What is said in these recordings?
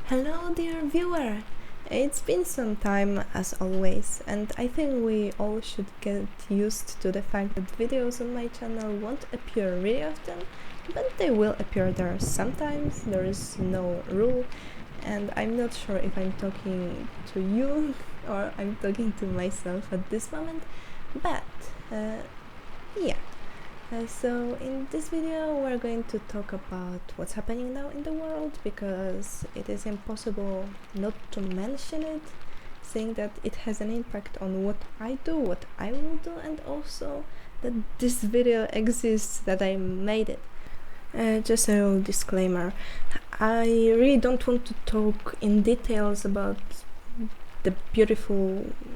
Hello, dear viewer! It's been some time as always, and I think we all should get used to the fact that videos on my channel won't appear really often, but they will appear there sometimes. There is no rule, and I'm not sure if I'm talking to you or I'm talking to myself at this moment, but yeah. So in this video we're going to talk about what's happening now in the world, because it is impossible not to mention it, seeing that it has an impact on what I do, what I will do, and also that this video exists, that I made it. Just a little disclaimer, I really don't want to talk in details about the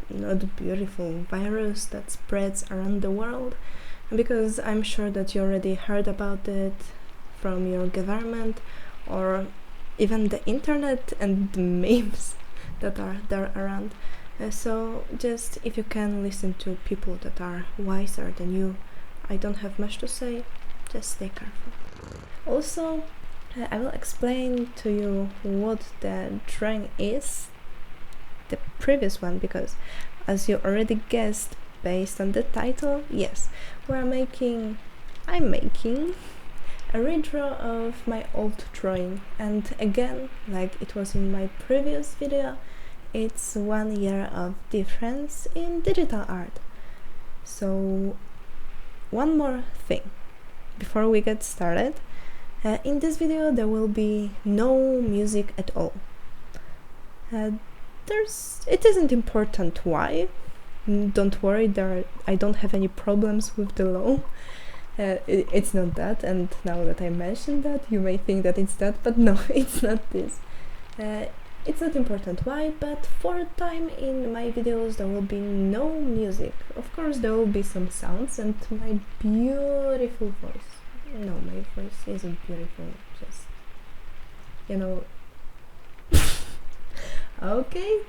not beautiful virus that spreads around the world, because I'm sure that you already heard about it from your government or even the internet and the memes that are there around. So just if you can listen to people that are wiser than you, I don't have much to say, just stay careful. Also, I will explain to you what the drawing is, the previous one, because as you already guessed based on the title, yes, I'm making a redraw of my old drawing, and again, like it was in my previous video, it's 1 year of difference in digital art. So one more thing before we get started, in this video there will be no music at all. It isn't important why. Don't worry, I don't have any problems with the law. It's not that, and now that I mentioned that, you may think that it's that, but no, it's not this. It's not important why, but for a time in my videos there will be no music. Of course there will be some sounds and my beautiful voice. No, my voice isn't beautiful, just, you know. Okay,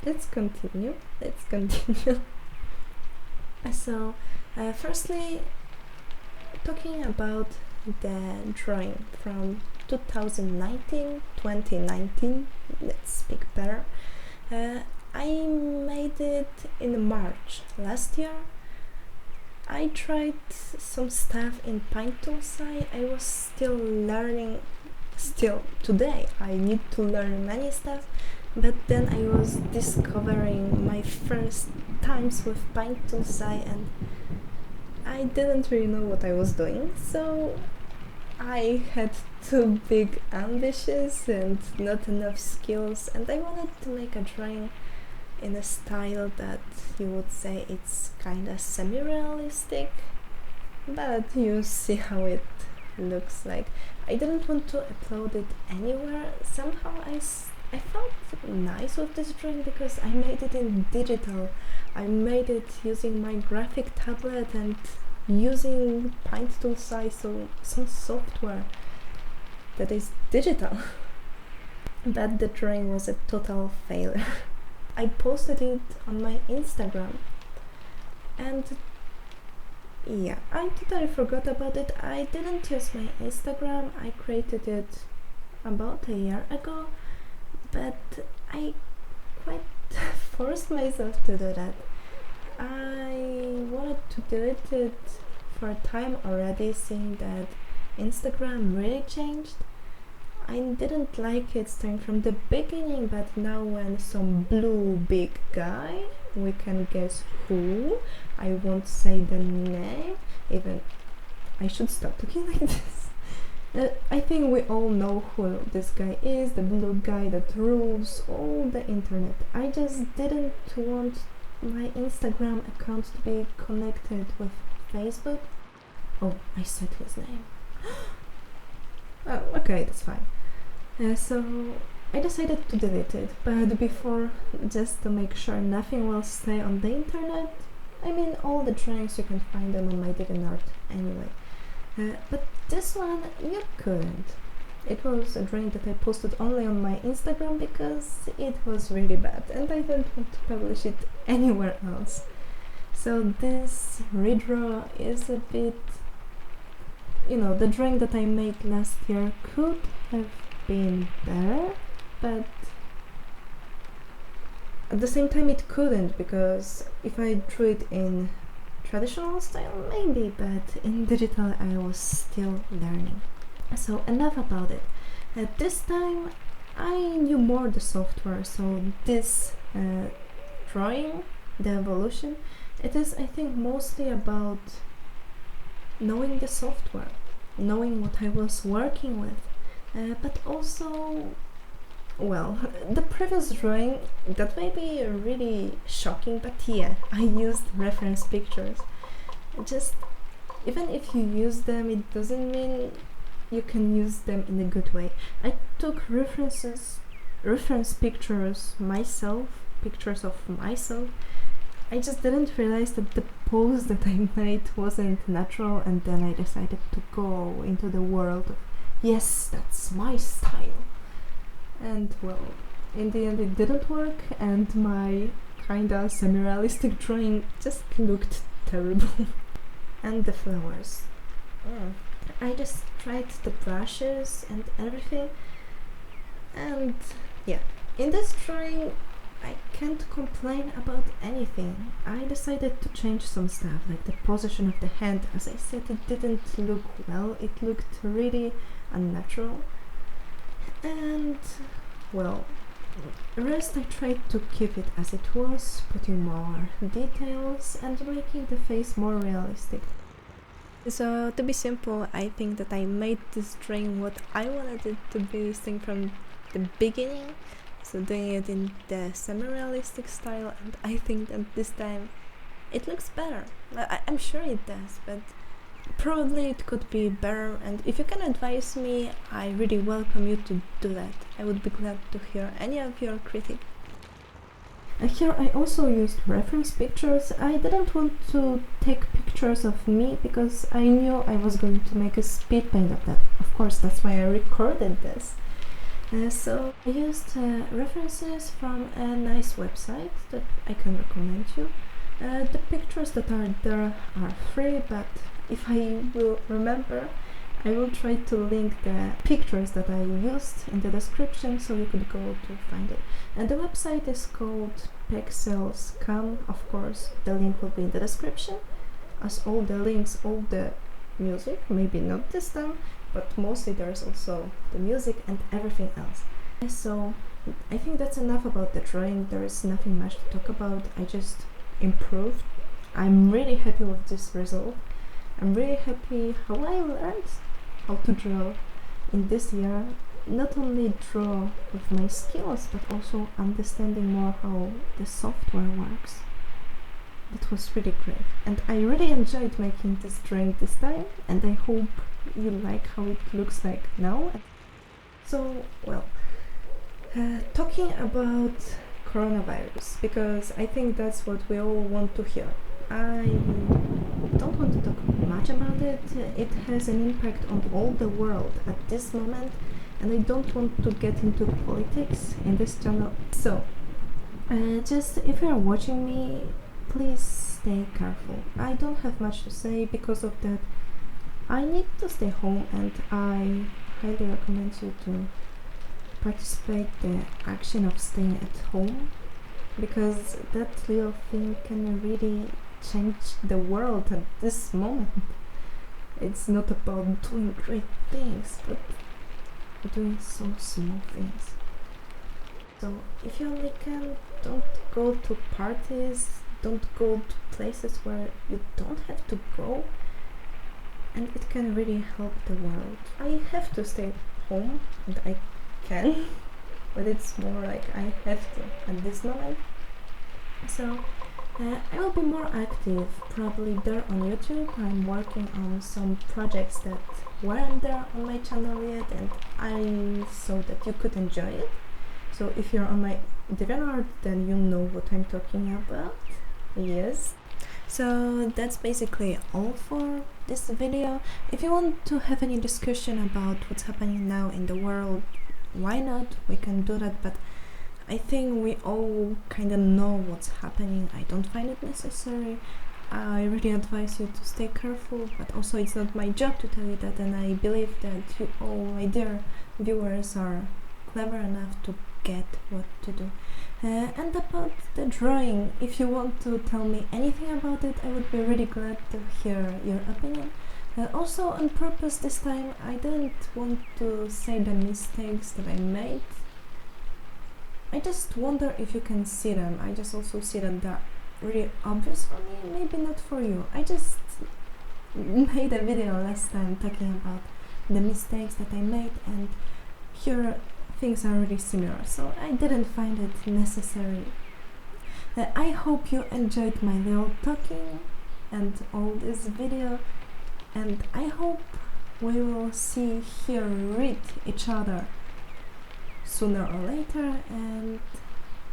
let's continue. So, firstly, talking about the drawing from 2019, let's speak better. I made it in March last year. I tried some stuff in Paint Toolsai. I was still learning. Still today I need to learn many stuff, but then I was discovering my first times with Paint Toolsai and I didn't really know what I was doing, so I had too big ambitions and not enough skills, and I wanted to make a drawing in a style that you would say it's kinda semi-realistic, but you see how it looks like. I didn't want to upload it anywhere. Somehow I felt nice with this drawing because I made it in digital. I made it using my graphic tablet and using Paint Toolsai, so some software that is digital. But the drawing was a total failure. I posted it on my Instagram, and yeah, I totally forgot about it. I didn't use my Instagram. I created it about a year ago, but I quite forced myself to do that. I wanted to delete it for a time already, seeing that Instagram really changed. I didn't like it starting from the beginning, but now when some blue big guy, we can guess who, I won't say the name, even I should stop talking like this. I think we all know who this guy is, the blue guy that rules all the internet. I just didn't want my Instagram account to be connected with Facebook. Oh, I said his name. Oh, okay, that's fine. So I decided to delete it, but before, just to make sure nothing will stay on the internet, I mean all the drawings you can find them on my DeviantArt anyway. But this one you couldn't. It was a drawing that I posted only on my Instagram because it was really bad and I don't want to publish it anywhere else. So this redraw is a bit, the drawing that I made last year could have been better, but at the same time it couldn't, because if I drew it in traditional style maybe, but in digital I was still learning. So enough about it. At this time I knew more the software, so this drawing, the evolution, it is, I think, mostly about knowing the software, knowing what I was working with, but also, well, the previous drawing, that may be really shocking, but yeah, I used reference pictures. Just, even if you use them, it doesn't mean you can use them in a good way. I took reference pictures myself, pictures of myself. I just didn't realize that the pose that I made wasn't natural, and then I decided to go into the world of, yes, that's my style. And well, in the end it didn't work, and my kinda semi-realistic drawing just looked terrible. And the flowers. I just tried the brushes and everything, and yeah, in this drawing I can't complain about anything. I decided to change some stuff, like the position of the hand. As I said, it didn't look well, it looked really unnatural. And well, the rest I tried to keep it as it was, putting more details and making the face more realistic. So to be simple, I think that I made this drawing what I wanted it to be from the beginning. So doing it in the semi-realistic style, and I think that this time it looks better. I'm sure it does, but probably it could be better, and if you can advise me, I really welcome you to do that. I would be glad to hear any of your critique. Here I also used reference pictures. I didn't want to take pictures of me because I knew I was going to make a speed paint of that. Of course, that's why I recorded this. So I used references from a nice website that I can recommend you. The pictures that are there are free, but if I will remember, I will try to link the pictures that I used in the description so you could go to find it. And the website is called Pexels.com. Of course, the link will be in the description, as all the links, all the music, maybe not this time, but mostly there's also the music and everything else. So I think that's enough about the drawing. There is nothing much to talk about. I just improved. I'm really happy with this result. I'm really happy how I learned how to draw in this year. Not only draw with my skills, but also understanding more how the software works. It was really great, and I really enjoyed making this drawing this time, and I hope you like how it looks like now. So, well, talking about coronavirus, because I think that's what we all want to hear. I don't want to talk much about it. It has an impact on all the world at this moment, and I don't want to get into politics in this channel. So, just if you are watching me, please stay careful. I don't have much to say because of that. I need to stay home, and I highly recommend you to participate the action of staying at home, because that little thing can really change the world at this moment. It's not about doing great things, but doing so small things. So if you only can, don't go to parties, don't go to places where you don't have to go, and it can really help the world. I have to stay home, and I can, but it's more like I have to at this moment. So I will be more active, probably there on YouTube. I'm working on some projects that weren't there on my channel yet, and I saw that you could enjoy it. So if you're on my DeviantArt, then you know what I'm talking about. Yes. So that's basically all for this video. If you want to have any discussion about what's happening now in the world, why not? We can do that, but I think we all kind of know what's happening. I don't find it necessary. I really advise you to stay careful, but also it's not my job to tell you that, and I believe that you all, my dear viewers, are clever enough to get what to do. And about the drawing, if you want to tell me anything about it, I would be really glad to hear your opinion. Also, on purpose this time, I didn't want to say the mistakes that I made. I just wonder if you can see them. I just also see that they're really obvious for me, maybe not for you. I just made a video last time talking about the mistakes that I made, and here things are really similar, so I didn't find it necessary. I hope you enjoyed my little talking and all this video, and I hope we will read each other sooner or later, and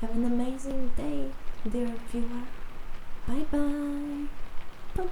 have an amazing day, dear viewer. Bye bye.